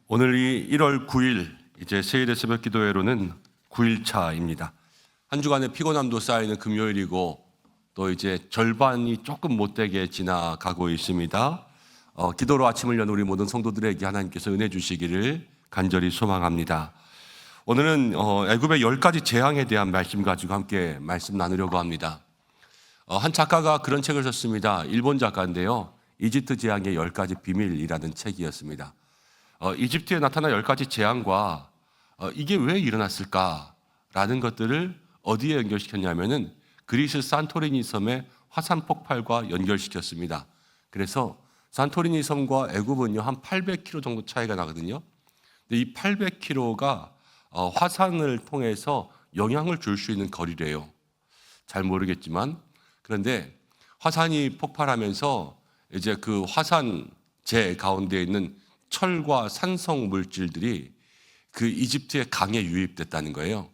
오늘이 1월 9일 이제 세일의 새벽 기도회로는 9일차입니다. 한 주간의 피곤함도 쌓이는 금요일이고 또 이제 절반이 조금 못되게 지나가고 있습니다. 기도로 아침을 여는 우리 모든 성도들에게 하나님께서 은혜 주시기를 간절히 소망합니다. 오늘은 애굽의 10가지 재앙에 대한 말씀 가지고 함께 말씀 나누려고 합니다. 한 작가가 그런 책을 썼습니다. 일본 작가인데요. 이집트 재앙의 10가지 비밀이라는 책이었습니다. 이집트에 나타난 10가지 재앙과 이게 왜 일어났을까라는 것들을 어디에 연결시켰냐면은 그리스 산토리니 섬의 화산 폭발과 연결시켰습니다. 그래서 산토리니 섬과 애굽은요 한 800km 정도 차이가 나거든요. 근데 이 800km가 화산을 통해서 영향을 줄 수 있는 거리래요. 잘 모르겠지만 그런데 화산이 폭발하면서 이제 그 화산재 가운데 있는 철과 산성 물질들이 그 이집트의 강에 유입됐다는 거예요.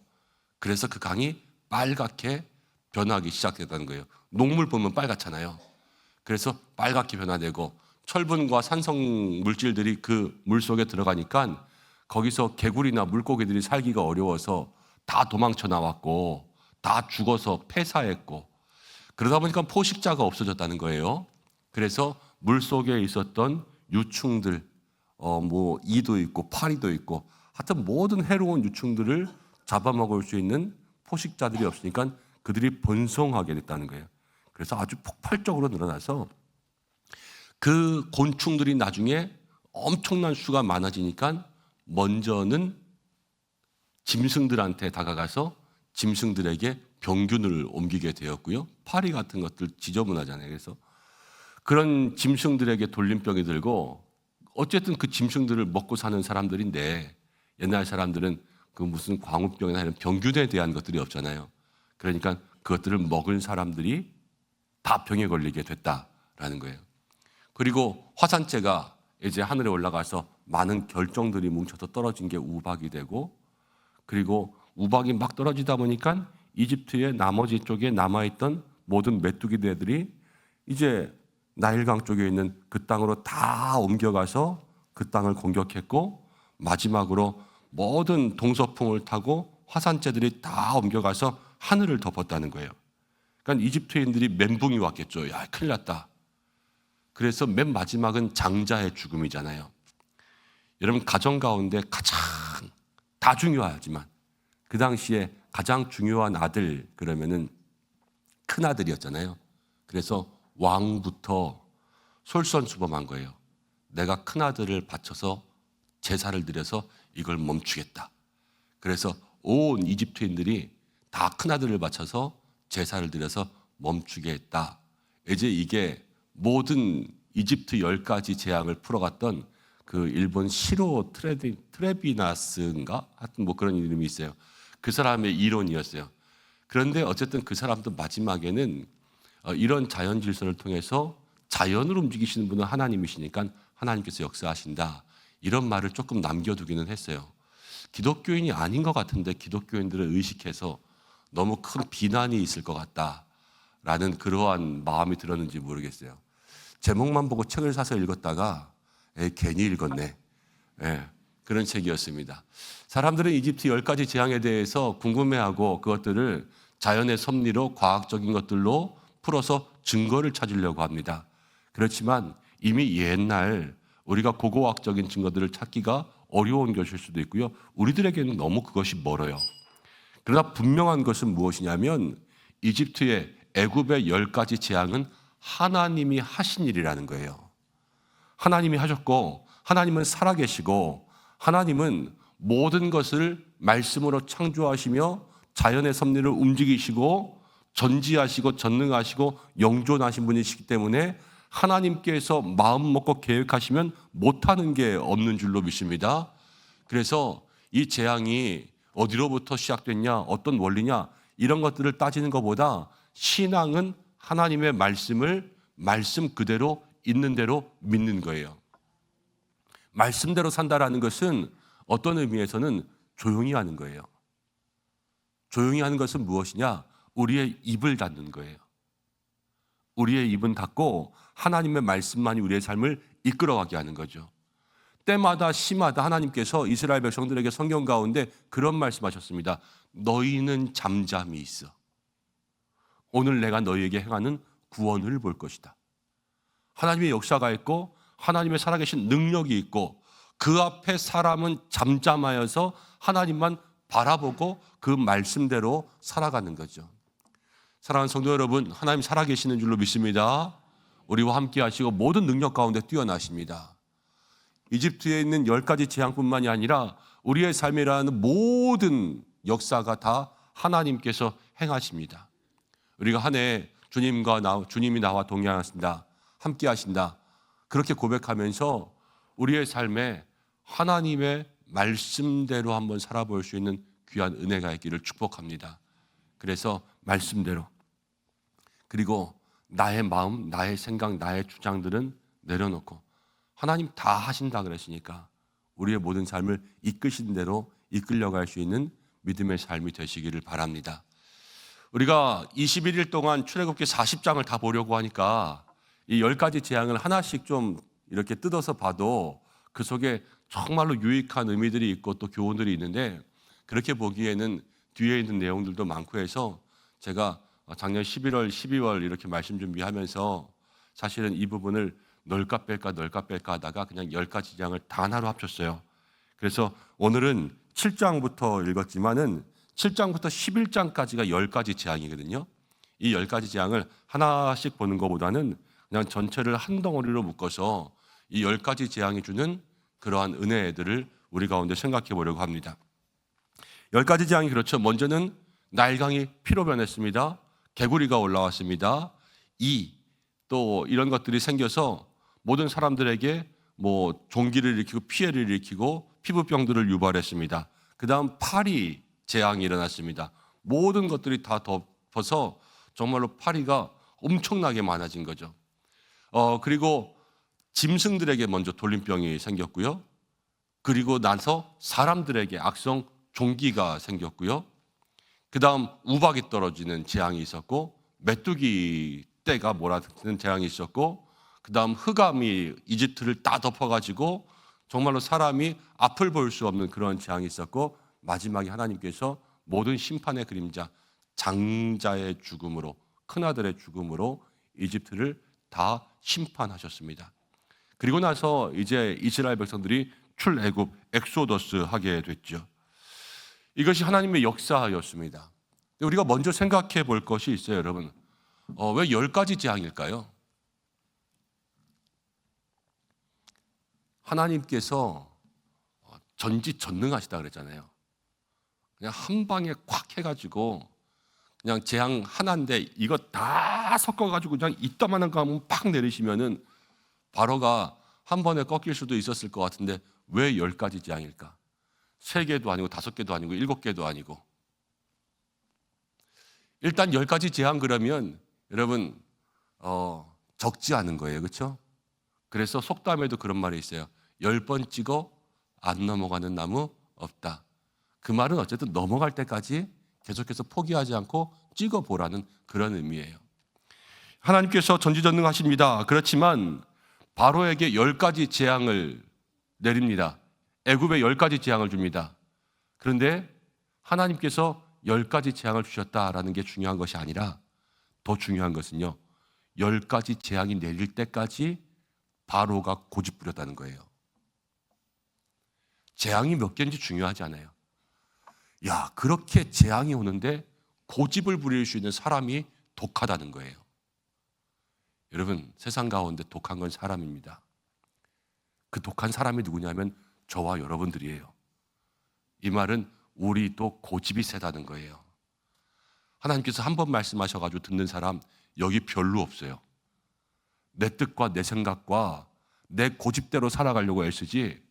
그래서 그 강이 빨갛게 변하기 시작했다는 거예요. 녹물 보면 빨갛잖아요. 그래서 빨갛게 변화되고 철분과 산성 물질들이 그 물 속에 들어가니까 거기서 개구리나 물고기들이 살기가 어려워서 다 도망쳐 나왔고 다 죽어서 폐사했고 그러다 보니까 포식자가 없어졌다는 거예요. 그래서 물 속에 있었던 유충들 이도 있고 파리도 있고 하여튼 모든 해로운 유충들을 잡아먹을 수 있는 포식자들이 없으니까 그들이 번성하게 됐다는 거예요. 그래서 아주 폭발적으로 늘어나서 그 곤충들이 나중에 엄청난 수가 많아지니까 먼저는 짐승들한테 다가가서 짐승들에게 병균을 옮기게 되었고요. 파리 같은 것들 지저분하잖아요. 그래서 그런 짐승들에게 돌림병이 들고 어쨌든 그 짐승들을 먹고 사는 사람들인데 옛날 사람들은 그 무슨 광우병이나 이런 병균에 대한 것들이 없잖아요. 그러니까 그것들을 먹은 사람들이 다 병에 걸리게 됐다라는 거예요. 그리고 화산재가 이제 하늘에 올라가서 많은 결정들이 뭉쳐서 떨어진 게 우박이 되고 그리고 우박이 막 떨어지다 보니까 이집트의 나머지 쪽에 남아있던 모든 메뚜기들이 이제 나일강 쪽에 있는 그 땅으로 다 옮겨가서 그 땅을 공격했고 마지막으로 모든 동서풍을 타고 화산재들이 다 옮겨가서 하늘을 덮었다는 거예요. 그러니까 이집트인들이 멘붕이 왔겠죠. 야, 큰일 났다. 그래서 맨 마지막은 장자의 죽음이잖아요. 여러분 가정 가운데 가장 다 중요하지만 그 당시에 가장 중요한 아들 그러면은 큰 아들이었잖아요. 그래서 왕부터 솔선수범한 거예요. 내가 큰 아들을 바쳐서 제사를 드려서 이걸 멈추겠다. 그래서 온 이집트인들이 다 큰 아들을 바쳐서 제사를 드려서 멈추게 했다. 이제 이게 모든 이집트 10가지 재앙을 풀어갔던 그 일본 시로 트레비나스인가? 하여튼 뭐 그런 이름이 있어요. 그 사람의 이론이었어요. 그런데 어쨌든 그 사람도 마지막에는 이런 자연 질서를 통해서 자연을 움직이시는 분은 하나님이시니까 하나님께서 역사하신다. 이런 말을 조금 남겨두기는 했어요. 기독교인이 아닌 것 같은데 기독교인들을 의식해서 너무 큰 비난이 있을 것 같다라는 그러한 마음이 들었는지 모르겠어요. 제목만 보고 책을 사서 읽었다가 괜히 읽었네. 그런 책이었습니다. 사람들은 이집트 10가지 재앙에 대해서 궁금해하고 그것들을 자연의 섭리로 과학적인 것들로 풀어서 증거를 찾으려고 합니다. 그렇지만 이미 옛날 우리가 고고학적인 증거들을 찾기가 어려운 것일 수도 있고요. 우리들에게는 너무 그것이 멀어요. 그러나 분명한 것은 무엇이냐면 이집트의 애굽의 10가지 재앙은 하나님이 하신 일이라는 거예요. 하나님이 하셨고 하나님은 살아계시고 하나님은 모든 것을 말씀으로 창조하시며 자연의 섭리를 움직이시고 전지하시고 전능하시고 영존하신 분이시기 때문에 하나님께서 마음 먹고 계획하시면 못하는 게 없는 줄로 믿습니다. 그래서 이 재앙이 어디로부터 시작됐냐 어떤 원리냐 이런 것들을 따지는 것보다 신앙은 하나님의 말씀을 말씀 그대로 있는 대로 믿는 거예요. 말씀대로 산다라는 것은 어떤 의미에서는 조용히 하는 거예요. 조용히 하는 것은 무엇이냐? 우리의 입을 닫는 거예요. 우리의 입은 닫고 하나님의 말씀만이 우리의 삶을 이끌어가게 하는 거죠. 때마다 시마다 하나님께서 이스라엘 백성들에게 성경 가운데 그런 말씀하셨습니다. 너희는 잠잠히 있어. 오늘 내가 너희에게 행하는 구원을 볼 것이다. 하나님의 역사가 있고 하나님의 살아계신 능력이 있고 그 앞에 사람은 잠잠하여서 하나님만 바라보고 그 말씀대로 살아가는 거죠. 사랑하는 성도 여러분, 하나님 살아계시는 줄로 믿습니다. 우리와 함께 하시고 모든 능력 가운데 뛰어나십니다. 이집트에 있는 10가지 재앙뿐만이 아니라 우리의 삶이라는 모든 역사가 다 하나님께서 행하십니다. 우리가 한 해 주님이 나와 동행하신다, 함께 하신다, 그렇게 고백하면서 우리의 삶에 하나님의 말씀대로 한번 살아볼 수 있는 귀한 은혜가 있기를 축복합니다. 그래서 말씀대로, 그리고 나의 마음, 나의 생각, 나의 주장들은 내려놓고 하나님 다 하신다 그랬으니까 우리의 모든 삶을 이끄신 대로 이끌려갈 수 있는 믿음의 삶이 되시기를 바랍니다. 우리가 21일 동안 출애굽기 40장을 다 보려고 하니까 이 10가지 재앙을 하나씩 좀 이렇게 뜯어서 봐도 그 속에 정말로 유익한 의미들이 있고 또 교훈들이 있는데, 그렇게 보기에는 뒤에 있는 내용들도 많고 해서 제가 작년 11월, 12월 이렇게 말씀 준비하면서 사실은 이 부분을 넣을까 뺄까 하다가 그냥 10가지 재앙을 다 하나로 합쳤어요. 그래서 오늘은 7장부터 읽었지만은 7장부터 11장까지가 10가지 재앙이거든요. 이 10가지 재앙을 하나씩 보는 것보다는 그냥 전체를 한 덩어리로 묶어서 이 10가지 재앙이 주는 그러한 은혜들을 우리 가운데 생각해 보려고 합니다. 10가지 재앙이 그렇죠. 먼저는 나일강이 피로 변했습니다. 개구리가 올라왔습니다. 또 이런 것들이 생겨서 모든 사람들에게 종기를 일으키고 피해를 일으키고 피부병들을 유발했습니다. 그 다음 파리 재앙이 일어났습니다. 모든 것들이 다 덮어서 정말로 파리가 엄청나게 많아진 거죠. 그리고 짐승들에게 먼저 돌림병이 생겼고요. 그리고 나서 사람들에게 악성 종기가 생겼고요. 그 다음 우박이 떨어지는 재앙이 있었고, 메뚜기 떼가 몰아드는 재앙이 있었고, 그 다음 흑암이 이집트를 다 덮어가지고 정말로 사람이 앞을 볼 수 없는 그런 재앙이 있었고, 마지막에 하나님께서 모든 심판의 그림자, 장자의 죽음으로, 큰아들의 죽음으로 이집트를 다 심판하셨습니다. 그리고 나서 이제 이스라엘 백성들이 출애굽, 엑소더스 하게 됐죠. 이것이 하나님의 역사였습니다. 우리가 먼저 생각해 볼 것이 있어요, 여러분. 왜 10가지 재앙일까요? 하나님께서 전지전능하시다 그랬잖아요. 그냥 한 방에 콱 해가지고 그냥 재앙 하나인데 이거 다 섞어가지고 그냥 이따만한 거 하면 팍 내리시면은 바로가 한 번에 꺾일 수도 있었을 것 같은데 왜 10가지 재앙일까? 3개도 아니고 5개도 아니고 7개도 아니고. 일단 10가지 재앙 그러면 여러분 적지 않은 거예요. 그렇죠? 그래서 속담에도 그런 말이 있어요. 10번 찍어 안 넘어가는 나무 없다. 그 말은 어쨌든 넘어갈 때까지 계속해서 포기하지 않고 찍어보라는 그런 의미예요. 하나님께서 전지전능하십니다. 그렇지만 바로에게 10가지 재앙을 내립니다. 애굽에 10가지 재앙을 줍니다. 그런데 하나님께서 10가지 재앙을 주셨다라는 게 중요한 것이 아니라 더 중요한 것은요, 10가지 재앙이 내릴 때까지 바로가 고집 부렸다는 거예요. 재앙이 몇 개인지 중요하지 않아요. 야, 그렇게 재앙이 오는데 고집을 부릴 수 있는 사람이 독하다는 거예요. 여러분, 세상 가운데 독한 건 사람입니다. 그 독한 사람이 누구냐면 저와 여러분들이에요. 이 말은 우리도 고집이 세다는 거예요. 하나님께서 한 번 말씀하셔가지고 듣는 사람 여기 별로 없어요. 내 뜻과 내 생각과 내 고집대로 살아가려고 애쓰지,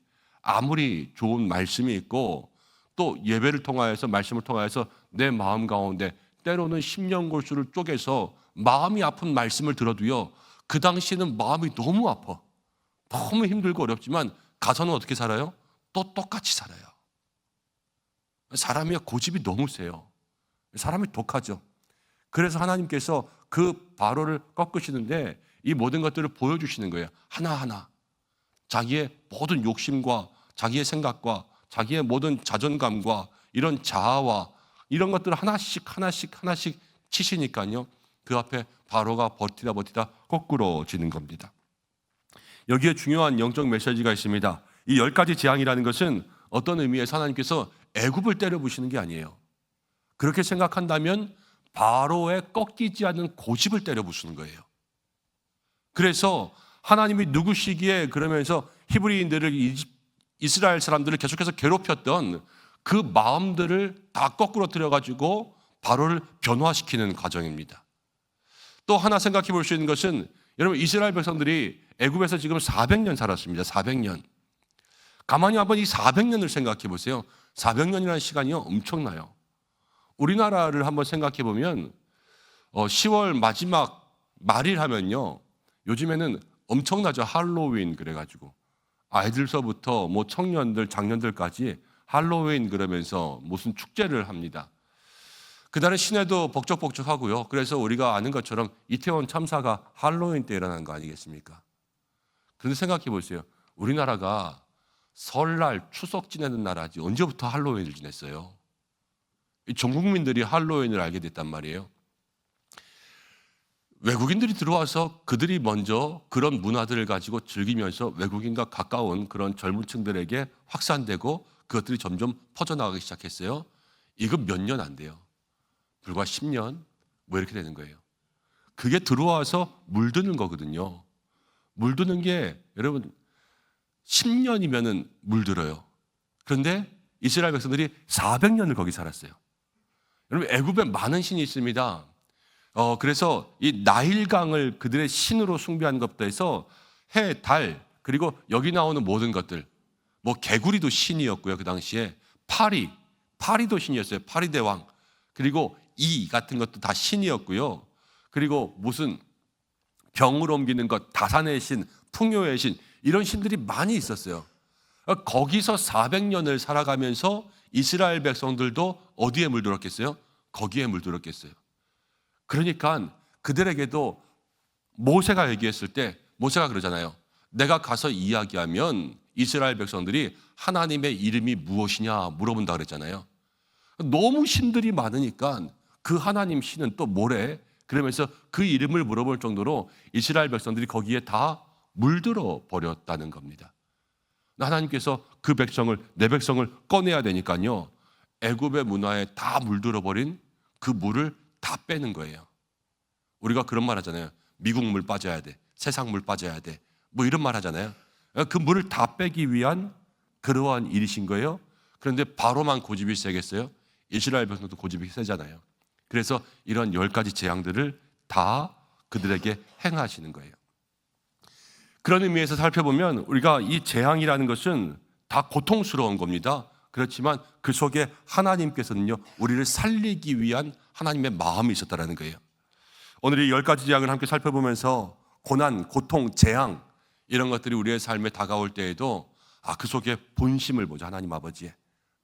아무리 좋은 말씀이 있고 또 예배를 통하여서 말씀을 통하여서 내 마음 가운데 때로는 심령골수를 쪼개서 마음이 아픈 말씀을 들어도요, 그 당시에는 마음이 너무 아파, 너무 힘들고 어렵지만 가서는 어떻게 살아요? 또 똑같이 살아요. 사람이 고집이 너무 세요. 사람이 독하죠. 그래서 하나님께서 그 바로를 꺾으시는데 이 모든 것들을 보여주시는 거예요. 하나하나. 자기의 모든 욕심과 자기의 생각과 자기의 모든 자존감과 이런 자아와 이런 것들을 하나씩 치시니까요. 그 앞에 바로가 버티다 거꾸로지는 겁니다. 여기에 중요한 영적 메시지가 있습니다. 이 10가지 재앙이라는 것은 어떤 의미에서 하나님께서 애굽을 때려부시는 게 아니에요. 그렇게 생각한다면 바로의 꺾이지 않는 고집을 때려부수는 거예요. 그래서 하나님이 누구시기에 그러면서 히브리인들을 이스라엘 사람들을 계속해서 괴롭혔던 그 마음들을 다 거꾸로 들여가지고 바로를 변화시키는 과정입니다. 또 하나 생각해 볼 수 있는 것은 여러분 이스라엘 백성들이 애굽에서 지금 400년 살았습니다. 400년. 가만히 한번 이 400년을 생각해 보세요. 400년이라는 시간이요 엄청나요. 우리나라를 한번 생각해 보면 10월 마지막 말일 하면요 요즘에는 엄청나죠. 할로윈 그래가지고 아이들서부터 뭐 청년들 장년들까지 할로윈 그러면서 무슨 축제를 합니다. 그날은 시내도 벅적벅적하고요. 그래서 우리가 아는 것처럼 이태원 참사가 할로윈 때 일어난 거 아니겠습니까? 그런데 생각해 보세요. 우리나라가 설날 추석 지내는 나라지 언제부터 할로윈을 지냈어요? 전 국민들이 할로윈을 알게 됐단 말이에요. 외국인들이 들어와서 그들이 먼저 그런 문화들을 가지고 즐기면서 외국인과 가까운 그런 젊은 층들에게 확산되고 그것들이 점점 퍼져나가기 시작했어요. 이거 몇 년 안 돼요. 불과 10년 뭐 이렇게 되는 거예요. 그게 들어와서 물드는 거거든요. 물드는 게 여러분 10년이면은 물들어요. 그런데 이스라엘 백성들이 400년을 거기 살았어요. 여러분 애굽에 많은 신이 있습니다. 그래서 이 나일강을 그들의 신으로 숭배하는 것부터 해서 해, 달 그리고 여기 나오는 모든 것들 뭐 개구리도 신이었고요. 그 당시에 파리도 신이었어요. 파리대왕 그리고 이 같은 것도 다 신이었고요. 그리고 무슨 병을 옮기는 것 다산의 신, 풍요의 신 이런 신들이 많이 있었어요. 거기서 400년을 살아가면서 이스라엘 백성들도 어디에 물들었겠어요? 거기에 물들었겠어요. 그러니까 그들에게도 모세가 얘기했을 때 모세가 그러잖아요. 내가 가서 이야기하면 이스라엘 백성들이 하나님의 이름이 무엇이냐 물어본다 그랬잖아요. 너무 신들이 많으니까 그 하나님 신은 또 뭐래? 그러면서 그 이름을 물어볼 정도로 이스라엘 백성들이 거기에 다 물들어 버렸다는 겁니다. 하나님께서 그 백성을 내 백성을 꺼내야 되니까요. 애굽의 문화에 다 물들어 버린 그 물을 다 빼는 거예요. 우리가 그런 말 하잖아요. 미국 물 빠져야 돼. 세상 물 빠져야 돼. 뭐 이런 말 하잖아요. 그 물을 다 빼기 위한 그러한 일이신 거예요. 그런데 바로만 고집이 세겠어요? 이스라엘 백성도 고집이 세잖아요. 그래서 이런 10가지 재앙들을 다 그들에게 행하시는 거예요. 그런 의미에서 살펴보면 우리가 이 재앙이라는 것은 다 고통스러운 겁니다. 그렇지만 그 속에 하나님께서는요 우리를 살리기 위한 하나님의 마음이 있었다는 거예요. 오늘 이 10가지 재앙을 함께 살펴보면서 고난, 고통, 재앙 이런 것들이 우리의 삶에 다가올 때에도 그 속에 본심을 보자. 하나님 아버지의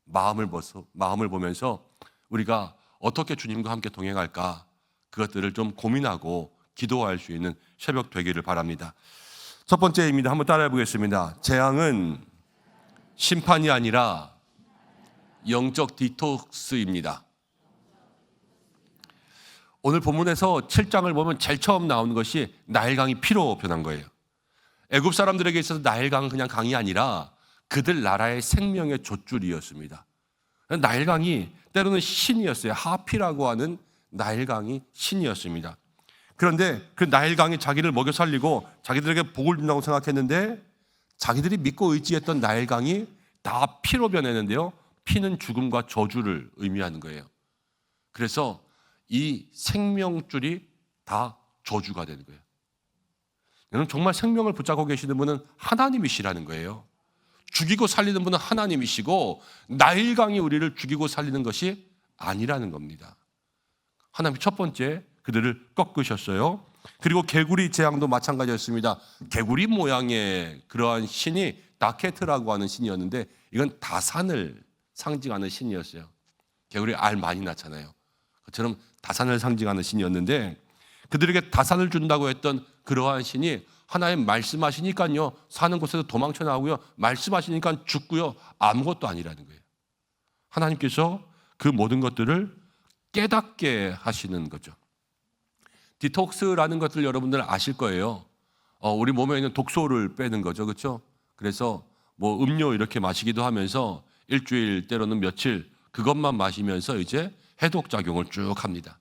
마음을 보면서 우리가 어떻게 주님과 함께 동행할까 그것들을 좀 고민하고 기도할 수 있는 새벽 되기를 바랍니다. 첫 번째입니다. 한번 따라해 보겠습니다. 재앙은 심판이 아니라 영적 디톡스입니다. 오늘 본문에서 7장을 보면 제일 처음 나오는 것이 나일강이 피로 변한 거예요. 애굽 사람들에게 있어서 나일강은 그냥 강이 아니라 그들 나라의 생명의 돛줄이었습니다. 나일강이 때로는 신이었어요. 하피라고 하는 나일강이 신이었습니다. 그런데 그 나일강이 자기를 먹여 살리고 자기들에게 복을 준다고 생각했는데 자기들이 믿고 의지했던 나일강이 다 피로 변했는데요. 피는 죽음과 저주를 의미하는 거예요. 그래서 이 생명줄이 다 저주가 되는 거예요. 여러분 정말 생명을 붙잡고 계시는 분은 하나님이시라는 거예요. 죽이고 살리는 분은 하나님이시고 나일강이 우리를 죽이고 살리는 것이 아니라는 겁니다. 하나님이 첫 번째 그들을 꺾으셨어요. 그리고 개구리 재앙도 마찬가지였습니다. 개구리 모양의 그러한 신이 다케트라고 하는 신이었는데 이건 다산을 상징하는 신이었어요. 개구리 알 많이 낳잖아요. 그처럼 다산을 상징하는 신이었는데 그들에게 다산을 준다고 했던 그러한 신이 하나님 말씀하시니까요 사는 곳에서 도망쳐 나오고요 말씀하시니까 죽고요 아무것도 아니라는 거예요. 하나님께서 그 모든 것들을 깨닫게 하시는 거죠. 디톡스라는 것들 여러분들 아실 거예요. 우리 몸에 있는 독소를 빼는 거죠, 그렇죠? 그래서 뭐 음료 이렇게 마시기도 하면서 일주일 때로는 며칠 그것만 마시면서 이제 해독 작용을 쭉 합니다.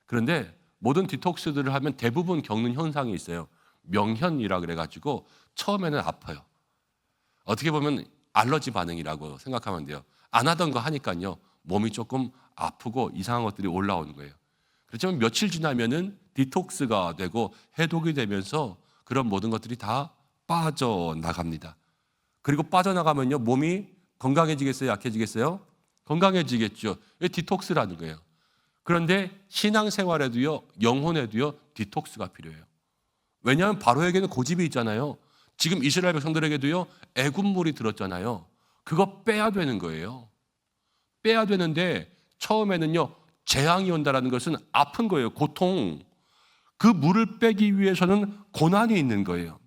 그런데 모든 디톡스들을 하면 대부분 겪는 현상이 있어요. 명현이라 그래가지고 처음에는 아파요. 어떻게 보면 알러지 반응이라고 생각하면 돼요. 안 하던 거 하니까요 몸이 조금 아프고 이상한 것들이 올라오는 거예요. 그렇지만 며칠 지나면은 디톡스가 되고 해독이 되면서 그런 모든 것들이 다 빠져나갑니다. 그리고 빠져나가면요 몸이 건강해지겠어요? 약해지겠어요? 건강해지겠죠. 이게 디톡스라는 거예요. 그런데 신앙생활에도요 영혼에도요 디톡스가 필요해요. 왜냐하면 바로에게는 고집이 있잖아요. 지금 이스라엘 백성들에게도요 애굽물이 들었잖아요. 그거 빼야 되는 거예요. 빼야 되는데 처음에는요 재앙이 온다라는 것은 아픈 거예요. 고통. 그 물을 빼기 위해서는 고난이 있는 거예요.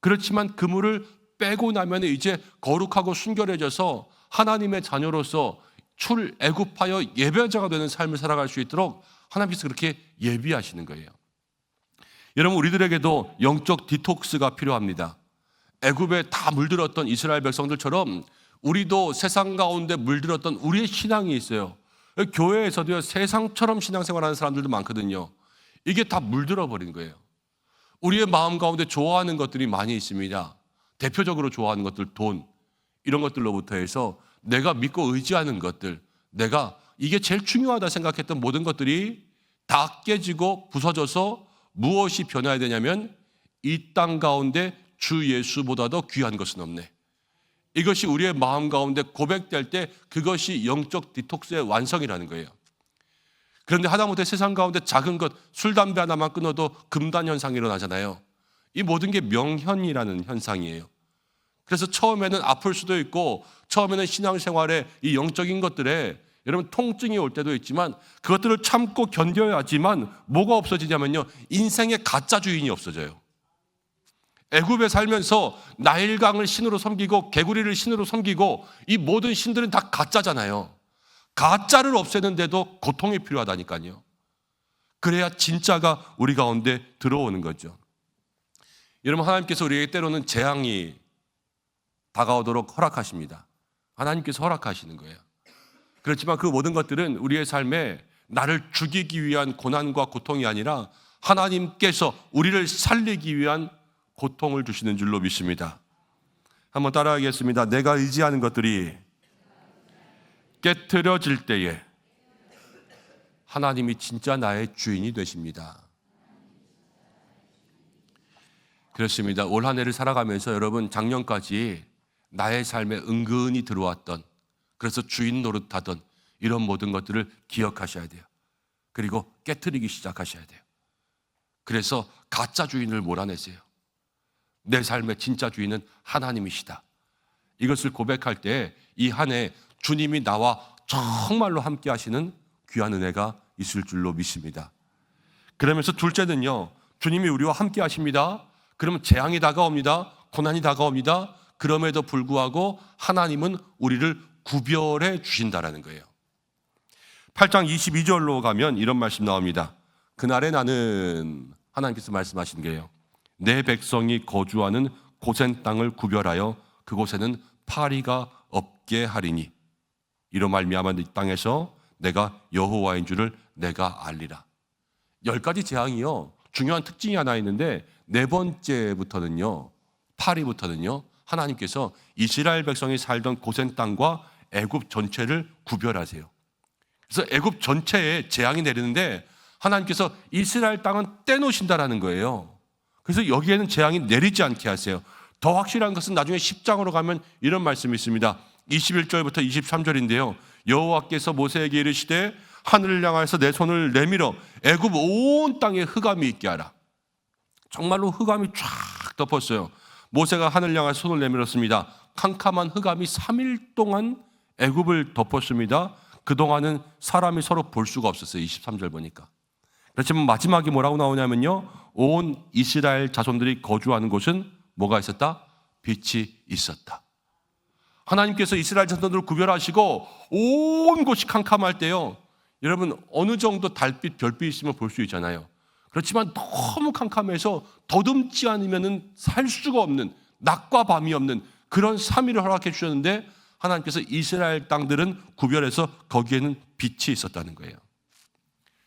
그렇지만 그 물을 빼고 나면 이제 거룩하고 순결해져서 하나님의 자녀로서 출애굽하여 예배자가 되는 삶을 살아갈 수 있도록 하나님께서 그렇게 예비하시는 거예요. 여러분 우리들에게도 영적 디톡스가 필요합니다. 애굽에 다 물들었던 이스라엘 백성들처럼 우리도 세상 가운데 물들었던 우리의 신앙이 있어요. 교회에서도요 세상처럼 신앙생활하는 사람들도 많거든요. 이게 다 물들어 버린 거예요. 우리의 마음 가운데 좋아하는 것들이 많이 있습니다. 대표적으로 좋아하는 것들, 돈 이런 것들로부터 해서 내가 믿고 의지하는 것들, 내가 이게 제일 중요하다 생각했던 모든 것들이 다 깨지고 부서져서 무엇이 변해야 되냐면 이 땅 가운데 주 예수보다도 귀한 것은 없네. 이것이 우리의 마음 가운데 고백될 때 그것이 영적 디톡스의 완성이라는 거예요. 그런데 하다못해 세상 가운데 작은 것, 술, 담배 하나만 끊어도 금단 현상이 일어나잖아요. 이 모든 게 명현이라는 현상이에요. 그래서 처음에는 아플 수도 있고 처음에는 신앙생활에 이 영적인 것들에 여러분 통증이 올 때도 있지만 그것들을 참고 견뎌야지만 뭐가 없어지냐면요 인생의 가짜 주인이 없어져요. 애굽에 살면서 나일강을 신으로 섬기고 개구리를 신으로 섬기고 이 모든 신들은 다 가짜잖아요. 가짜를 없애는데도 고통이 필요하다니까요. 그래야 진짜가 우리 가운데 들어오는 거죠. 여러분 하나님께서 우리에게 때로는 재앙이 다가오도록 허락하십니다. 하나님께서 허락하시는 거예요. 그렇지만 그 모든 것들은 우리의 삶에 나를 죽이기 위한 고난과 고통이 아니라 하나님께서 우리를 살리기 위한 고통을 주시는 줄로 믿습니다. 한번 따라하겠습니다. 내가 의지하는 것들이 깨트려질 때에 하나님이 진짜 나의 주인이 되십니다. 그렇습니다. 올 한 해를 살아가면서 여러분 작년까지 나의 삶에 은근히 들어왔던 그래서 주인 노릇하던 이런 모든 것들을 기억하셔야 돼요. 그리고 깨트리기 시작하셔야 돼요. 그래서 가짜 주인을 몰아내세요. 내 삶의 진짜 주인은 하나님이시다. 이것을 고백할 때 이 한 해 주님이 나와 정말로 함께 하시는 귀한 은혜가 있을 줄로 믿습니다. 그러면서 둘째는요, 주님이 우리와 함께 하십니다. 그러면 재앙이 다가옵니다. 고난이 다가옵니다. 그럼에도 불구하고 하나님은 우리를 구별해 주신다라는 거예요. 8장 22절로 가면 이런 말씀 나옵니다. 그날에 나는 하나님께서 말씀하신 게요. 내 백성이 거주하는 고센 땅을 구별하여 그곳에는 파리가 없게 하리니 이로 말미암아 이 땅에서 내가 여호와인 줄을 내가 알리라. 10가지 재앙이요. 중요한 특징이 하나 있는데 네 번째부터는요. 파리부터는요. 하나님께서 이스라엘 백성이 살던 고센 땅과 애굽 전체를 구별하세요. 그래서 애굽 전체에 재앙이 내리는데 하나님께서 이스라엘 땅은 떼놓으신다라는 거예요. 그래서 여기에는 재앙이 내리지 않게 하세요. 더 확실한 것은 나중에 10장으로 가면 이런 말씀이 있습니다. 21절부터 23절인데요. 여호와께서 모세에게 이르시되 하늘을 향하여서 내 손을 내밀어 애굽 온 땅에 흑암이 있게 하라. 정말로 흑암이 쫙 덮었어요. 모세가 하늘을 향하여 손을 내밀었습니다. 캄캄한 흑암이 3일 동안 애굽을 덮었습니다. 그동안은 사람이 서로 볼 수가 없었어요. 23절 보니까. 그렇지만 마지막에 뭐라고 나오냐면요. 온 이스라엘 자손들이 거주하는 곳은 뭐가 있었다? 빛이 있었다. 하나님께서 이스라엘 자손들을 구별하시고 온 곳이 캄캄할 때요, 여러분 어느 정도 달빛, 별빛 있으면 볼 수 있잖아요. 그렇지만 너무 캄캄해서 더듬지 않으면 살 수가 없는, 낮과 밤이 없는 그런 3일을 허락해 주셨는데, 하나님께서 이스라엘 땅들은 구별해서 거기에는 빛이 있었다는 거예요.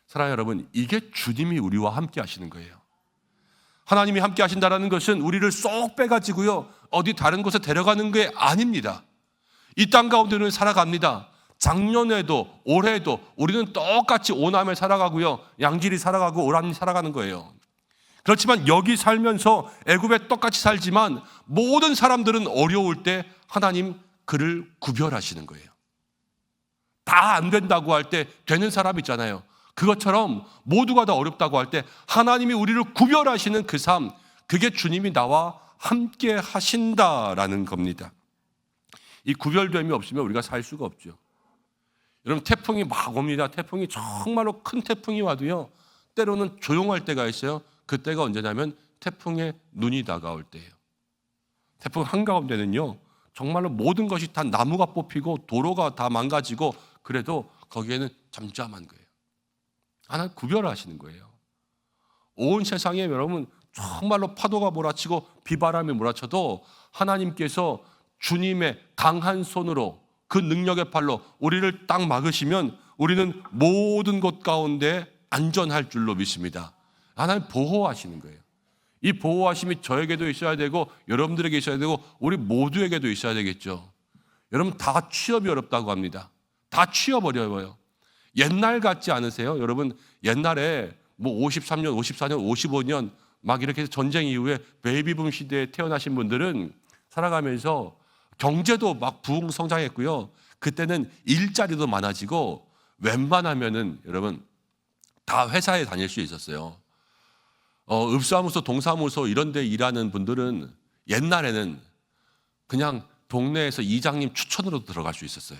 사랑하는 여러분, 이게 주님이 우리와 함께 하시는 거예요. 하나님이 함께 하신다는 것은 우리를 쏙 빼가지고요, 어디 다른 곳에 데려가는 게 아닙니다. 이 땅 가운데는 살아갑니다. 작년에도 올해도 우리는 똑같이 오남에 살아가고요, 양질이 살아가고 오람이 살아가는 거예요. 그렇지만 여기 살면서 애굽에 똑같이 살지만 모든 사람들은 어려울 때 하나님 그를 구별하시는 거예요. 다 안 된다고 할 때 되는 사람 있잖아요. 그것처럼 모두가 다 어렵다고 할 때 하나님이 우리를 구별하시는 그 삶, 그게 주님이 나와 함께 하신다라는 겁니다. 이 구별됨이 없으면 우리가 살 수가 없죠. 여러분, 태풍이 막 옵니다. 태풍이 정말로 큰 태풍이 와도요, 때로는 조용할 때가 있어요. 그때가 언제냐면 태풍의 눈이 다가올 때예요. 태풍 한가운데는요, 정말로 모든 것이 다 나무가 뽑히고 도로가 다 망가지고, 그래도 거기에는 잠잠한 거예요. 하나님 구별하시는 거예요. 온 세상에 여러분 정말로 파도가 몰아치고 비바람이 몰아쳐도 하나님께서 주님의 강한 손으로, 그 능력의 팔로 우리를 딱 막으시면 우리는 모든 것 가운데 안전할 줄로 믿습니다. 하나님 보호하시는 거예요. 이 보호하심이 저에게도 있어야 되고 여러분들에게 있어야 되고 우리 모두에게도 있어야 되겠죠. 여러분, 다 취업이 어렵다고 합니다. 다 취업 어려워요. 옛날 같지 않으세요? 여러분, 옛날에 뭐 53년, 54년, 55년 막 이렇게 해서 전쟁 이후에 베이비붐 시대에 태어나신 분들은 살아가면서 경제도 막 부흥 성장했고요. 그때는 일자리도 많아지고 웬만하면은 여러분 다 회사에 다닐 수 있었어요. 읍사무소, 동사무소 이런 데 일하는 분들은 옛날에는 그냥 동네에서 이장님 추천으로 들어갈 수 있었어요.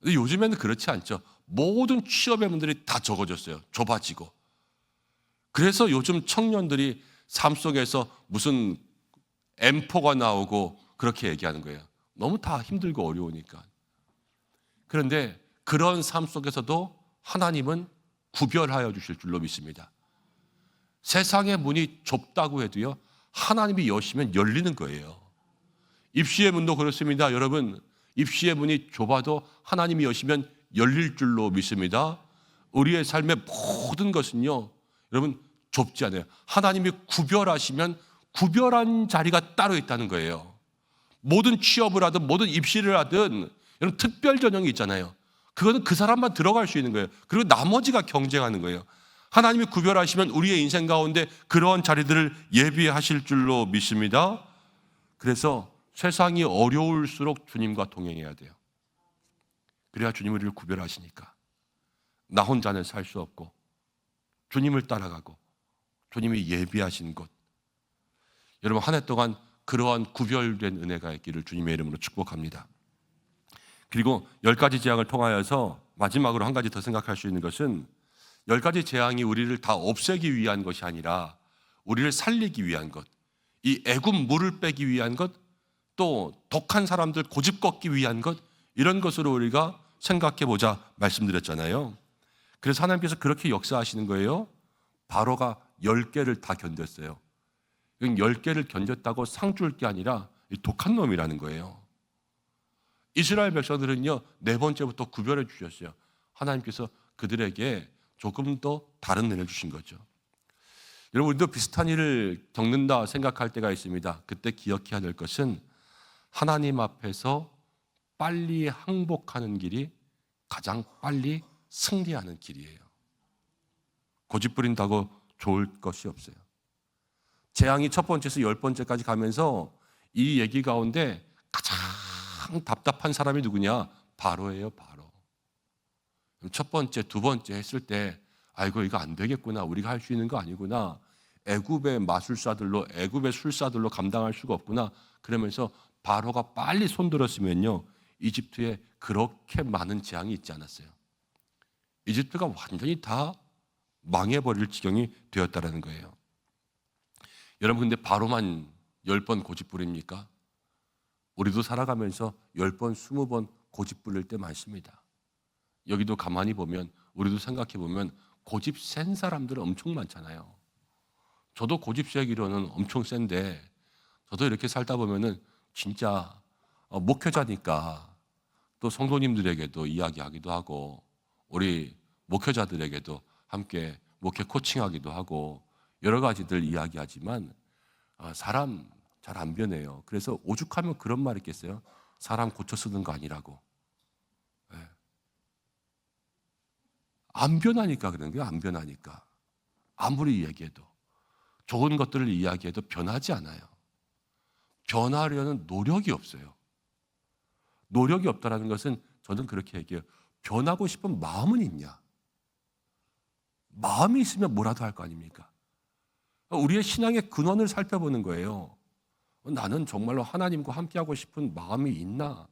근데 요즘에는 그렇지 않죠. 모든 취업의 문들이 다 적어졌어요. 좁아지고. 그래서 요즘 청년들이 삶 속에서 무슨 M4가 나오고 그렇게 얘기하는 거예요. 너무 다 힘들고 어려우니까. 그런데 그런 삶 속에서도 하나님은 구별하여 주실 줄로 믿습니다. 세상의 문이 좁다고 해도요, 하나님이 여시면 열리는 거예요. 입시의 문도 그렇습니다. 여러분, 입시의 문이 좁아도 하나님이 여시면 열릴 줄로 믿습니다. 우리의 삶의 모든 것은요, 여러분 좁지 않아요. 하나님이 구별하시면 구별한 자리가 따로 있다는 거예요. 모든 취업을 하든 모든 입시를 하든 여러분 특별 전형이 있잖아요. 그거는 그 사람만 들어갈 수 있는 거예요. 그리고 나머지가 경쟁하는 거예요. 하나님이 구별하시면 우리의 인생 가운데 그러한 자리들을 예비하실 줄로 믿습니다. 그래서 세상이 어려울수록 주님과 동행해야 돼요. 그래야 주님이 우리를 구별하시니까. 나 혼자는 살 수 없고 주님을 따라가고 주님이 예비하신 곳. 여러분, 한 해 동안 그러한 구별된 은혜가 있기를 주님의 이름으로 축복합니다. 그리고 10가지 재앙을 통하여서 마지막으로 한 가지 더 생각할 수 있는 것은 10가지 재앙이 우리를 다 없애기 위한 것이 아니라 우리를 살리기 위한 것, 이 애굽 물을 빼기 위한 것, 또 독한 사람들 고집 꺾기 위한 것, 이런 것으로 우리가 생각해 보자 말씀드렸잖아요. 그래서 하나님께서 그렇게 역사하시는 거예요. 바로가 10개를 다 견뎠어요. 10개를 견뎠다고 상 줄 게 아니라 독한 놈이라는 거예요. 이스라엘 백성들은요, 4번째부터 구별해 주셨어요. 하나님께서 그들에게 조금 더 다른 은혜를 주신 거죠. 여러분, 우리도 비슷한 일을 겪는다 생각할 때가 있습니다. 그때 기억해야 될 것은 하나님 앞에서 빨리 항복하는 길이 가장 빨리 승리하는 길이에요. 고집 부린다고 좋을 것이 없어요. 재앙이 첫 번째에서 10번째까지 가면서 이 얘기 가운데 가장 답답한 사람이 누구냐? 바로예요, 바로. 첫 번째, 두 번째 했을 때 아이고 이거 안 되겠구나. 우리가 할 수 있는 거 아니구나. 애굽의 마술사들로, 애굽의 술사들로 감당할 수가 없구나. 그러면서 바로가 빨리 손들었으면요, 이집트에 그렇게 많은 재앙이 있지 않았어요. 이집트가 완전히 다 망해버릴 지경이 되었다는 거예요. 여러분, 근데 바로만 10번 고집 부립니까? 우리도 살아가면서 10번, 20번 고집 부릴 때 많습니다. 여기도 가만히 보면, 우리도 생각해 보면 고집 센 사람들은 엄청 많잖아요. 저도 고집 세기로는 엄청 센데, 저도 이렇게 살다 보면은 진짜 목회자니까 또 성도님들에게도 이야기하기도 하고, 우리 목회자들에게도 함께 목회 코칭하기도 하고, 여러 가지들 이야기하지만 사람 잘 안 변해요. 그래서 오죽하면 그런 말 있겠어요? 사람 고쳐 쓰는 거 아니라고. 네. 안 변하니까 그런 거예요. 안 변하니까. 아무리 얘기해도, 좋은 것들을 이야기해도 변하지 않아요. 변하려는 노력이 없어요. 노력이 없다는 것은 저는 그렇게 얘기해요. 변하고 싶은 마음은 있냐? 마음이 있으면 뭐라도 할 거 아닙니까? 우리의 신앙의 근원을 살펴보는 거예요. 나는 정말로 하나님과 함께하고 싶은 마음이 있나?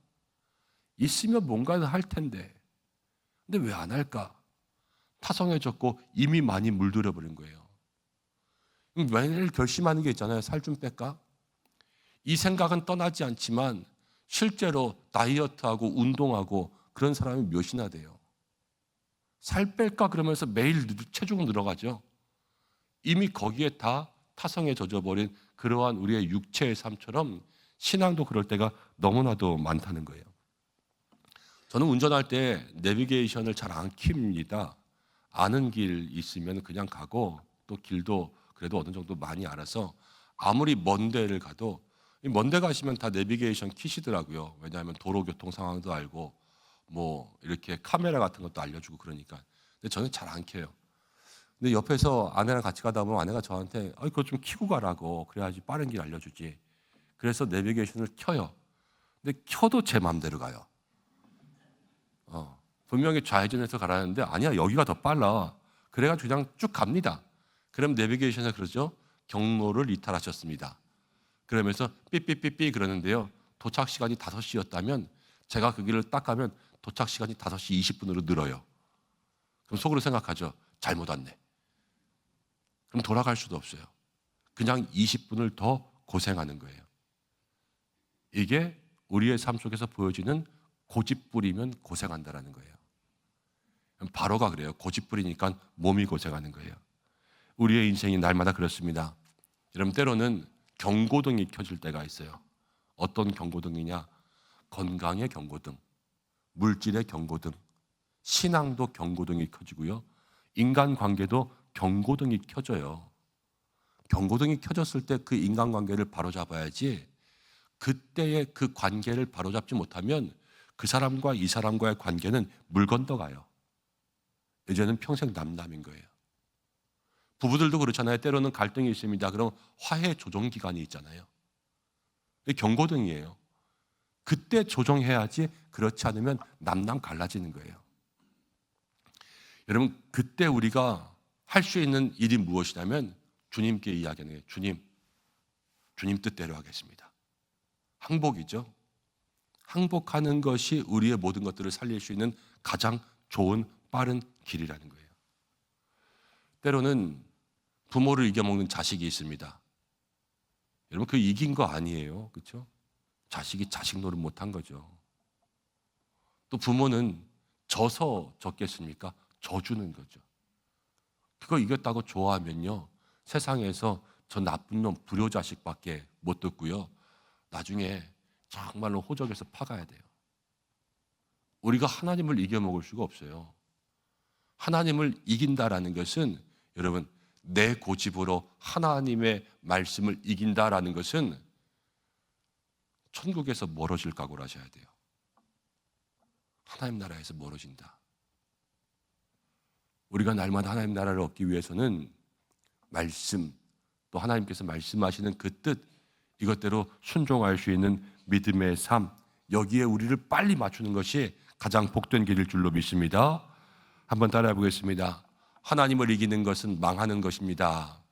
있으면 뭔가는 할 텐데. 근데 왜 안 할까? 타성해졌고 이미 많이 물들어 버린 거예요. 매일 결심하는 게 있잖아요. 살 좀 뺄까? 이 생각은 떠나지 않지만 실제로 다이어트하고 운동하고 그런 사람이 몇이나 돼요. 살 뺄까 그러면서 매일 체중은 늘어가죠. 이미 거기에 다 타성에 젖어버린 그러한 우리의 육체의 삶처럼 신앙도 그럴 때가 너무나도 많다는 거예요. 저는 운전할 때 내비게이션을 잘 안 킵니다. 아는 길 있으면 그냥 가고, 또 길도 그래도 어느 정도 많이 알아서 아무리 먼 데를 가도, 먼 데 가시면 다 내비게이션 키시더라고요. 왜냐하면 도로 교통 상황도 알고 뭐 이렇게 카메라 같은 것도 알려주고 그러니까. 근데 저는 잘 안 켜요. 근데 옆에서 아내랑 같이 가다 보면 아내가 저한테 그거 좀 켜고 가라고, 그래야지 빠른 길 알려주지. 그래서 내비게이션을 켜요. 근데 켜도 제 마음대로 가요. 분명히 좌회전해서 가라는데 아니야, 여기가 더 빨라. 그래가지고 그냥 쭉 갑니다. 그럼 내비게이션에 그러죠. 경로를 이탈하셨습니다. 그러면서 삐삐삐삐 그러는데요. 도착 시간이 5시였다면 제가 그 길을 딱 가면 도착 시간이 5시 20분으로 늘어요. 그럼 속으로 생각하죠. 잘못 왔네. 그럼 돌아갈 수도 없어요. 그냥 20분을 더 고생하는 거예요. 이게 우리의 삶 속에서 보여지는 고집 부리면 고생한다라는 거예요. 바로가 그래요. 고집 부리니까 몸이 고생하는 거예요. 우리의 인생이 날마다 그렇습니다. 여러분, 때로는 경고등이 켜질 때가 있어요. 어떤 경고등이냐? 건강의 경고등, 물질의 경고등, 신앙도 경고등이 켜지고요. 인간관계도 경고등이 켜져요. 경고등이 켜졌을 때 그 인간관계를 바로잡아야지, 그때의 그 관계를 바로잡지 못하면 그 사람과 이 사람과의 관계는 물 건너가요. 이제는 평생 남남인 거예요. 부부들도 그렇잖아요. 때로는 갈등이 있습니다. 그럼 화해 조정 기간이 있잖아요. 이게 경고등이에요. 그때 조정해야지, 그렇지 않으면 남남 갈라지는 거예요. 여러분, 그때 우리가 할 수 있는 일이 무엇이냐면 주님께 이야기하는 거예요. 주님 뜻대로 하겠습니다. 항복이죠. 항복하는 것이 우리의 모든 것들을 살릴 수 있는 가장 좋은 빠른 길이라는 거예요. 때로는 부모를 이겨먹는 자식이 있습니다. 여러분, 그 이긴 거 아니에요. 그렇죠? 자식이 자식 노릇 못한 거죠. 또 부모는 져서 졌겠습니까? 져주는 거죠. 그거 이겼다고 좋아하면요, 세상에서 저 나쁜 놈 불효자식밖에 못 듣고요, 나중에 정말로 호적에서 파가야 돼요. 우리가 하나님을 이겨먹을 수가 없어요. 하나님을 이긴다라는 것은, 여러분, 내 고집으로 하나님의 말씀을 이긴다라는 것은 천국에서 멀어질 각오를 하셔야 돼요. 하나님 나라에서 멀어진다. 우리가 날마다 하나님 나라를 얻기 위해서는 말씀, 또 하나님께서 말씀하시는 그 뜻, 이것대로 순종할 수 있는 믿음의 삶, 여기에 우리를 빨리 맞추는 것이 가장 복된 길일 줄로 믿습니다. 한번 따라해 보겠습니다. 하나님을 이기는 것은 망하는 것입니다.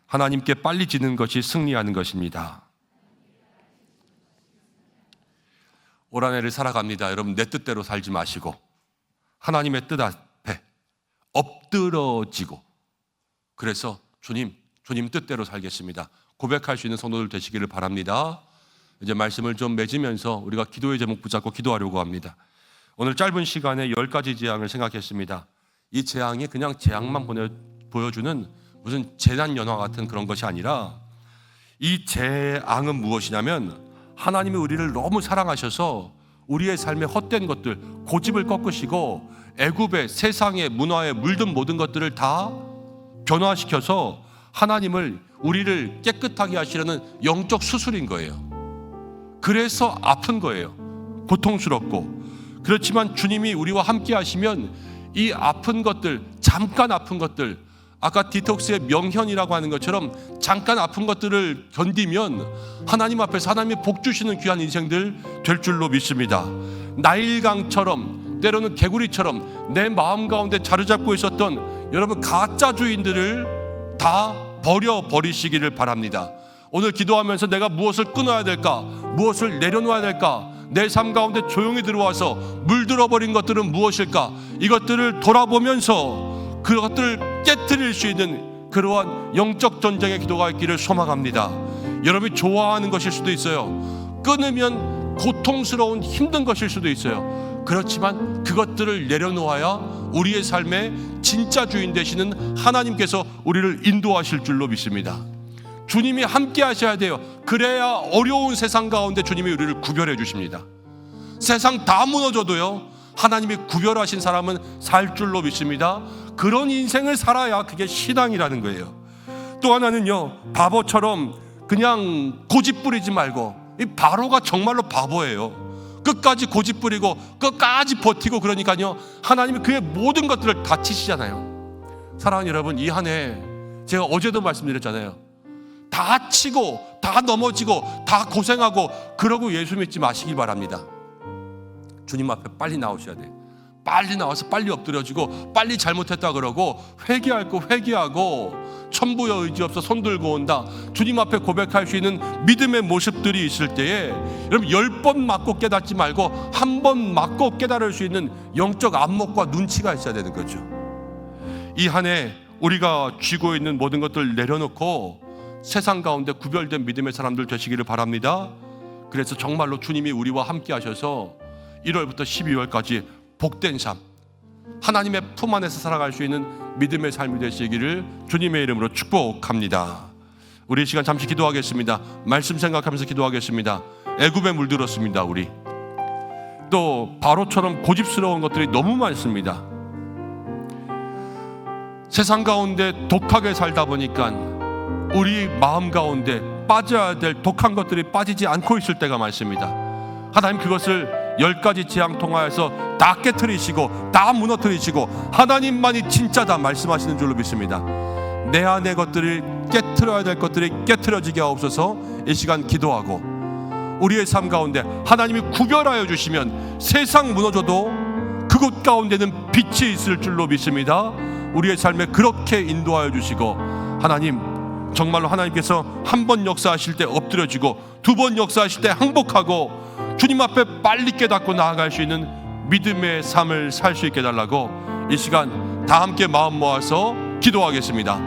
하나님께 빨리 지는 것이 승리하는 것입니다. 올 한 해를 살아갑니다. 여러분, 내 뜻대로 살지 마시고 하나님의 뜻 앞에 엎드러지고 그래서 주님 뜻대로 살겠습니다. 고백할 수 있는 성도들 되시기를 바랍니다. 이제 말씀을 좀 맺으면서 우리가 기도의 제목 붙잡고 기도하려고 합니다. 오늘 짧은 시간에 10가지 재앙을 생각했습니다. 이 재앙이 그냥 재앙만 보여주는 무슨 재난 연화 같은 그런 것이 아니라, 이 재앙은 무엇이냐면 하나님이 우리를 너무 사랑하셔서 우리의 삶의 헛된 것들, 고집을 꺾으시고 애굽의 세상의 문화에 물든 모든 것들을 다 변화시켜서 우리를 깨끗하게 하시려는 영적 수술인 거예요. 그래서 아픈 거예요. 고통스럽고. 그렇지만 주님이 우리와 함께 하시면 이 아픈 것들, 잠깐 아픈 것들, 아까 디톡스의 명현이라고 하는 것처럼 잠깐 아픈 것들을 견디면 하나님 앞에서 하나님이 복 주시는 귀한 인생들 될 줄로 믿습니다. 나일강처럼, 때로는 개구리처럼 내 마음 가운데 자리 잡고 있었던 여러분 가짜 주인들을 다 버리시기를 바랍니다. 오늘 기도하면서 내가 무엇을 끊어야 될까, 무엇을 내려놓아야 될까, 내 삶 가운데 조용히 들어와서 물들어버린 것들은 무엇일까, 이것들을 돌아보면서 그것들을 깨트릴 수 있는 그러한 영적 전쟁의 기도가 있기를 소망합니다. 여러분이 좋아하는 것일 수도 있어요. 끊으면 고통스러운 힘든 것일 수도 있어요. 그렇지만 그것들을 내려놓아야 우리의 삶의 진짜 주인 되시는 하나님께서 우리를 인도하실 줄로 믿습니다. 주님이 함께 하셔야 돼요. 그래야 어려운 세상 가운데 주님이 우리를 구별해 주십니다. 세상 다 무너져도요, 하나님이 구별하신 사람은 살 줄로 믿습니다. 그런 인생을 살아야 그게 신앙이라는 거예요. 또 하나는요, 바보처럼 그냥 고집 부리지 말고, 이 바로가 정말로 바보예요. 끝까지 고집 부리고 끝까지 버티고 그러니까요, 하나님이 그의 모든 것들을 다 치시잖아요. 사랑하는 여러분, 이 한 해 제가 어제도 말씀드렸잖아요. 다 치고 다 넘어지고 다 고생하고 그러고 예수 믿지 마시기 바랍니다. 주님 앞에 빨리 나오셔야 돼요. 빨리 나와서 빨리 엎드려지고 빨리 잘못했다 그러고 회개할 거 회개하고 천부여 의지 없어 손 들고 온다, 주님 앞에 고백할 수 있는 믿음의 모습들이 있을 때에 여러분 10번 맞고 깨닫지 말고 한 번 맞고 깨달을 수 있는 영적 안목과 눈치가 있어야 되는 거죠. 이 한 해 우리가 쥐고 있는 모든 것들을 내려놓고 세상 가운데 구별된 믿음의 사람들 되시기를 바랍니다. 그래서 정말로 주님이 우리와 함께 하셔서 1월부터 12월까지 복된 삶, 하나님의 품 안에서 살아갈 수 있는 믿음의 삶이 되시기를 주님의 이름으로 축복합니다. 우리 이 시간 잠시 기도하겠습니다. 말씀 생각하면서 기도하겠습니다. 애굽에 물들었습니다. 우리 또 바로처럼 고집스러운 것들이 너무 많습니다. 세상 가운데 독하게 살다 보니까 우리 마음 가운데 빠져야 될 독한 것들이 빠지지 않고 있을 때가 많습니다. 하나님 그것을 10가지 재앙 통하여서 다 깨트리시고 다 무너뜨리시고 하나님만이 진짜다 말씀하시는 줄로 믿습니다. 내 안의 것들을 깨트려야 될 것들이 깨트려지게 하옵소서. 이 시간 기도하고 우리의 삶 가운데 하나님이 구별하여 주시면 세상 무너져도 그곳 가운데는 빛이 있을 줄로 믿습니다. 우리의 삶에 그렇게 인도하여 주시고 하나님 정말로 하나님께서 한 번 역사하실 때 엎드려지고 두 번 역사하실 때 항복하고 주님 앞에 빨리 깨닫고 나아갈 수 있는 믿음의 삶을 살 수 있게 해달라고 이 시간 다 함께 마음 모아서 기도하겠습니다.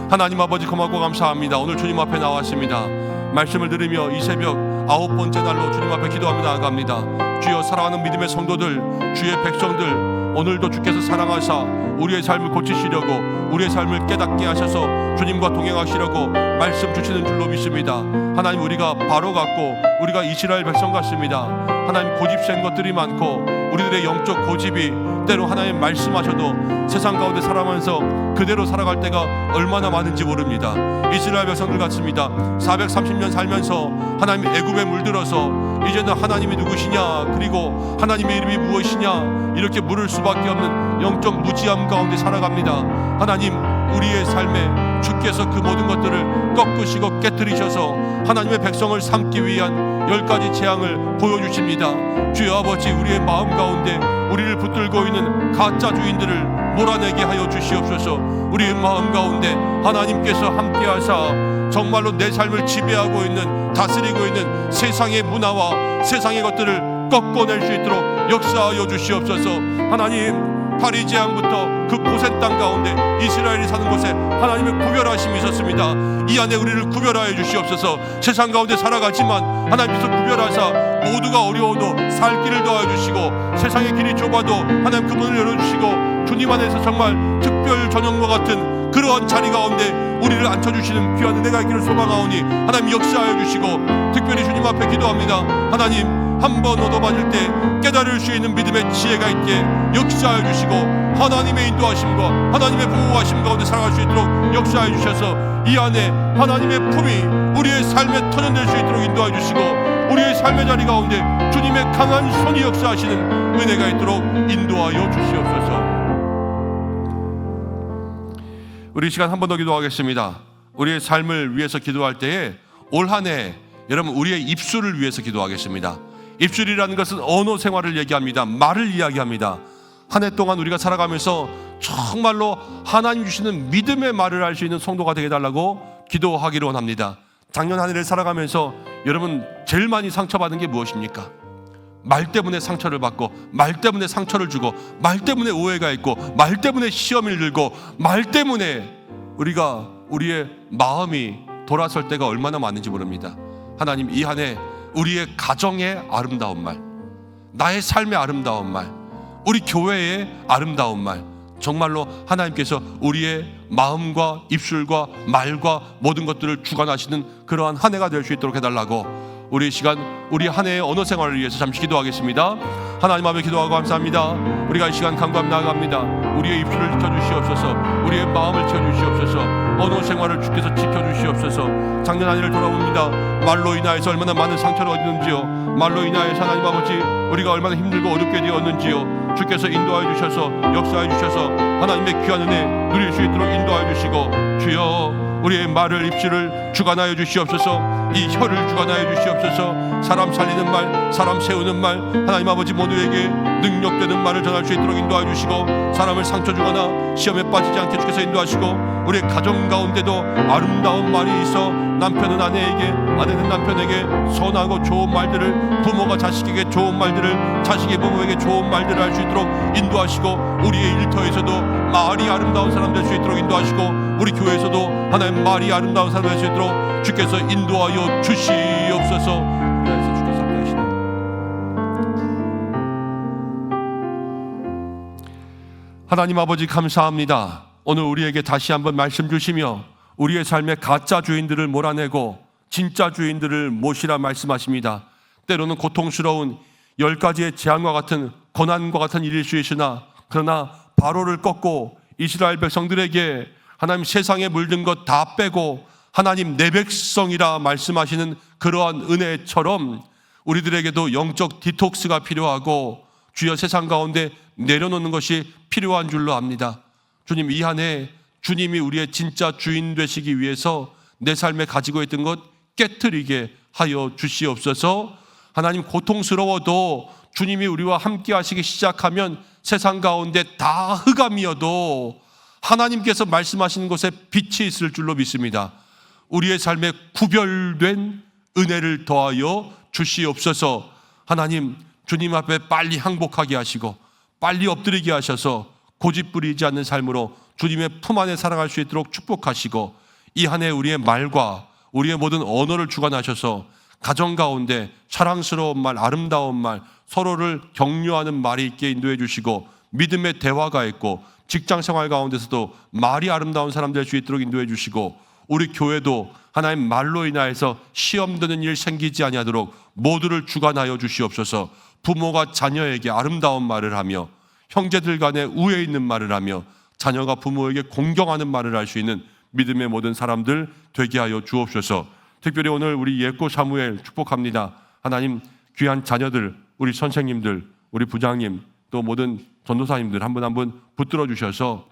하나님 아버지 고맙고 감사합니다. 오늘 주님 앞에 나왔습니다. 말씀을 들으며 이 새벽 9번째 날로 주님 앞에 기도하며 나아갑니다. 주여 사랑하는 믿음의 성도들, 주의 백성들, 오늘도 주께서 사랑하사 우리의 삶을 고치시려고 우리의 삶을 깨닫게 하셔서 주님과 동행하시려고 말씀 주시는 줄로 믿습니다. 하나님 우리가 바로 같고 우리가 이스라엘 백성 같습니다. 하나님 고집센 것들이 많고 우리들의 영적 고집이 때로 하나님 말씀하셔도 세상 가운데 살아가면서 그대로 살아갈 때가 얼마나 많은지 모릅니다. 이스라엘 백성들 같습니다. 430년 살면서 하나님 애굽에 물들어서 이제는 하나님이 누구시냐 그리고 하나님의 이름이 무엇이냐 이렇게 물을 수밖에 없는 영적 무지함 가운데 살아갑니다. 하나님 우리의 삶에 주께서 그 모든 것들을 꺾으시고 깨뜨리셔서 하나님의 백성을 삼기 위한 10가지 재앙을 보여주십니다. 주여 아버지 우리의 마음 가운데 우리를 붙들고 있는 가짜 주인들을 몰아내게 하여 주시옵소서. 우리의 마음 가운데 하나님께서 함께하사 정말로 내 삶을 지배하고 있는 다스리고 있는 세상의 문화와 세상의 것들을 꺾어낼 수 있도록 역사하여 주시옵소서. 하나님 파리 제한부터 그 고센 땅 가운데 이스라엘이 사는 곳에 하나님의 구별하심이 있었습니다. 이 안에 우리를 구별하여 주시옵소서. 세상 가운데 살아가지만 하나님께서 구별하사 모두가 어려워도 살 길을 더하여 주시고, 세상의 길이 좁아도 하나님 그 문을 열어주시고, 주님 안에서 정말 특별 전형과 같은 그러한 자리 가운데 우리를 앉혀주시는 귀한 은혜가 있기를 소망하오니 하나님 역사하여 주시고, 특별히 주님 앞에 기도합니다. 하나님, 한 번 얻어맞을 때 깨달을 수 있는 믿음의 지혜가 있게 역사하여 주시고, 하나님의 인도하심과 하나님의 보호하심 가운데 살아갈 수 있도록 역사하여 주셔서 이 안에 하나님의 품이 우리의 삶에 터전될 수 있도록 인도하여 주시고, 우리의 삶의 자리 가운데 주님의 강한 손이 역사하시는 은혜가 있도록 인도하여 주시옵소서. 우리 시간 한 번 더 기도하겠습니다. 우리의 삶을 위해서 기도할 때에 올 한 해 여러분 우리의 입술을 위해서 기도하겠습니다. 입술이라는 것은 언어 생활을 얘기합니다. 말을 이야기합니다. 한 해 동안 우리가 살아가면서 정말로 하나님 주시는 믿음의 말을 할 수 있는 성도가 되게 해달라고 기도하기로 원합니다. 작년 한 해를 살아가면서 여러분 제일 많이 상처받은 게 무엇입니까? 말 때문에 상처를 받고, 말 때문에 상처를 주고, 말 때문에 오해가 있고, 말 때문에 시험을 들고, 말 때문에 우리의 마음이 돌아설 때가 얼마나 많은지 모릅니다. 하나님, 이 한 해 우리의 가정의 아름다운 말, 나의 삶의 아름다운 말, 우리 교회의 아름다운 말, 정말로 하나님께서 우리의 마음과 입술과 말과 모든 것들을 주관하시는 그러한 한 해가 될 수 있도록 해달라고 우리 시간, 우리 한 해의 언어 생활을 위해서 잠시 기도하겠습니다. 하나님 앞에 기도하고 감사합니다. 우리가 이 시간 간구하며 나아갑니다. 우리의 입술을 지켜주시옵소서. 우리의 마음을 지켜주시옵소서. 언어 생활을 주께서 지켜주시옵소서. 작년 한 해를 돌아봅니다. 말로 인하여서 얼마나 많은 상처를 얻는지요. 말로 인하여서 하나님 아버지 우리가 얼마나 힘들고 어렵게 되었는지요. 주께서 인도하여 주셔서, 역사하여 주셔서 하나님의 귀한 은혜 누릴 수 있도록 인도하여 주시고, 주여 우리의 말을, 입술을 주관하여 주시옵소서. 이 혀를 주관하여 주시옵소서. 사람 살리는 말, 사람 세우는 말, 하나님 아버지 모두에게 능력되는 말을 전할 수 있도록 인도하여 주시고, 사람을 상처 주거나 시험에 빠지지 않게 주께서 인도하시고, 우리의 가정 가운데도 아름다운 말이 있어 남편은 아내에게, 아내는 남편에게 선하고 좋은 말들을, 부모가 자식에게 좋은 말들을, 자식이 부모에게 좋은 말들을 할 수 있도록 인도하시고, 우리의 일터에서도 말이 아름다운 사람 될 수 있도록 인도하시고, 우리 교회에서도 하나님 말이 아름다운 사람 될 수 있도록 주께서 인도하여 주시옵소서. 그래서 주께서 함께하시는 하나님 아버지 감사합니다. 오늘 우리에게 다시 한번 말씀 주시며 우리의 삶의 가짜 주인들을 몰아내고 진짜 주인들을 모시라 말씀하십니다. 때로는 고통스러운 10가지의 재앙과 같은 고난과 같은 일일 수 있으나, 그러나 바로를 꺾고 이스라엘 백성들에게 하나님 세상에 물든 것 다 빼고 하나님 내 백성이라 말씀하시는 그러한 은혜처럼 우리들에게도 영적 디톡스가 필요하고, 주여 세상 가운데 내려놓는 것이 필요한 줄로 압니다. 주님, 이 한 해 주님이 우리의 진짜 주인 되시기 위해서 내 삶에 가지고 있던 것 깨트리게 하여 주시옵소서. 하나님, 고통스러워도 주님이 우리와 함께 하시기 시작하면 세상 가운데 다 흑암이어도 하나님께서 말씀하시는 곳에 빛이 있을 줄로 믿습니다. 우리의 삶에 구별된 은혜를 더하여 주시옵소서. 하나님, 주님 앞에 빨리 항복하게 하시고 빨리 엎드리게 하셔서 고집부리지 않는 삶으로 주님의 품 안에 살아갈 수 있도록 축복하시고, 이 한 해 우리의 말과 우리의 모든 언어를 주관하셔서 가정 가운데 사랑스러운 말, 아름다운 말, 서로를 격려하는 말이 있게 인도해 주시고, 믿음의 대화가 있고 직장 생활 가운데서도 말이 아름다운 사람 될 수 있도록 인도해 주시고, 우리 교회도 하나님 말로 인하여서 시험 드는 일 생기지 아니하도록 모두를 주관하여 주시옵소서. 부모가 자녀에게 아름다운 말을 하며 형제들 간에 우애 있는 말을 하며 자녀가 부모에게 공경하는 말을 할 수 있는 믿음의 모든 사람들 되게 하여 주옵소서. 특별히 오늘 우리 예꼬 사무엘 축복합니다. 하나님, 귀한 자녀들, 우리 선생님들, 우리 부장님, 또 모든 전도사님들 한 분 한 분 붙들어 주셔서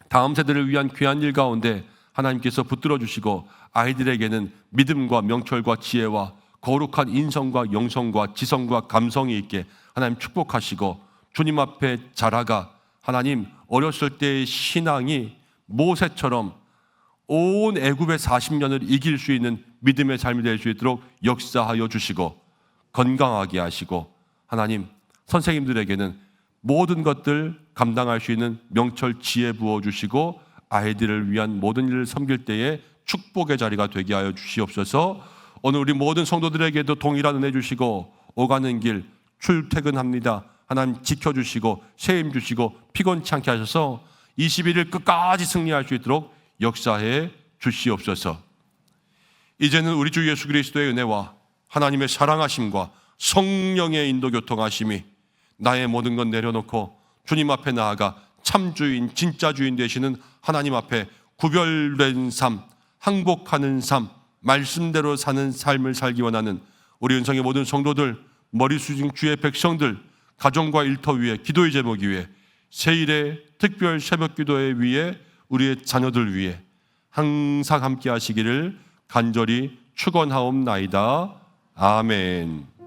다음 세대를 위한 귀한 일 가운데 하나님께서 붙들어 주시고, 아이들에게는 믿음과 명철과 지혜와 거룩한 인성과 영성과 지성과 감성이 있게 하나님 축복하시고, 주님 앞에 자라가 하나님 어렸을 때의 신앙이 모세처럼 온 애굽의 40년을 이길 수 있는 믿음의 삶이 될 수 있도록 역사하여 주시고, 건강하게 하시고, 하나님 선생님들에게는 모든 것들 감당할 수 있는 명철 지혜 부어주시고 아이들을 위한 모든 일을 섬길 때에 축복의 자리가 되게 하여 주시옵소서. 오늘 우리 모든 성도들에게도 동일한 은혜 주시고 오가는 길 출퇴근합니다. 하나님 지켜주시고 세임 주시고 피곤치 않게 하셔서 21일 끝까지 승리할 수 있도록 역사해 주시옵소서. 이제는 우리 주 예수 그리스도의 은혜와 하나님의 사랑하심과 성령의 인도 교통하심이 나의 모든 것 내려놓고 주님 앞에 나아가 참 주인 진짜 주인 되시는 하나님 앞에 구별된 삶, 항복하는 삶, 말씀대로 사는 삶을 살기 원하는 우리 은성의 모든 성도들, 머리 숙인 주의 백성들, 가정과 일터 위에, 기도의 제목 위에, 새일의 특별 새벽 기도회 위에, 우리의 자녀들 위에 항상 함께 하시기를 간절히 축원하옵나이다. 아멘.